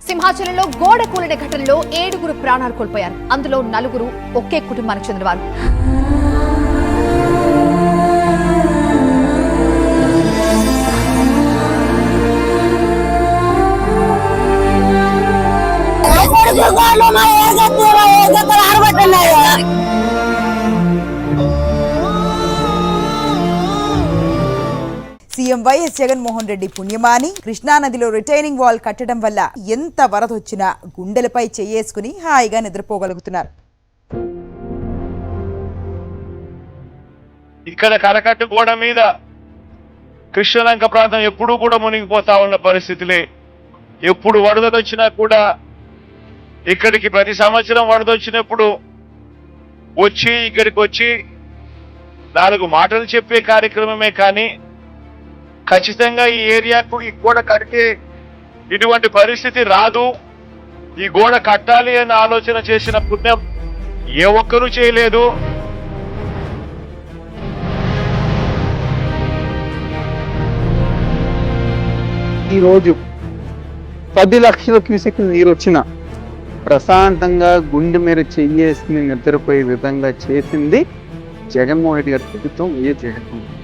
సింహాచలంలో గోడ కూలిన ఘటనలో 7గురు ప్రాణాలు కోల్పోయారు. అందులో 4 ఒకే కుటుంబానికి చెందినవారు. సీఎం వైఎస్ జగన్మోహన్ రెడ్డి పుణ్యమాని కృష్ణానదిలో రిటైనింగ్ వాల్ కట్టడం వల్ల ఎంత వరద వచ్చినా గుండెలపై చెయ్యేసుకుని హాయిగా నిద్రపోగలుగుతున్నారు. ఇక్కడ కరకట్టు గోడ మీద కృష్ణలంక ప్రాంతం ఎప్పుడూ కూడా మునిగిపోతా ఉన్న పరిస్థితులే. ఎప్పుడు వరదొచ్చినా కూడా ఇక్కడికి ప్రతి సంవత్సరం వరదొచ్చినప్పుడు వచ్చి ఇక్కడికి వచ్చి 4 మాటలు చెప్పే కార్యక్రమమే కానీ ఖచ్చితంగా ఈ ఏరియాకు ఈ గోడ కడితే ఇటువంటి పరిస్థితి రాదు, ఈ గోడ కట్టాలి అని ఆలోచన చేసిన పుణ్యం ఏ ఒక్కరూ చేయలేదు. ఈరోజు 10 లక్షల క్యూసెక్ నీరు వచ్చిన ప్రశాంతంగా గుండె మీద చెయ్యేసి నిద్రపోయే విధంగా చేసింది జగన్మోహన్ రెడ్డి గారి ప్రభుత్వం. ఏ జగన్మోహన్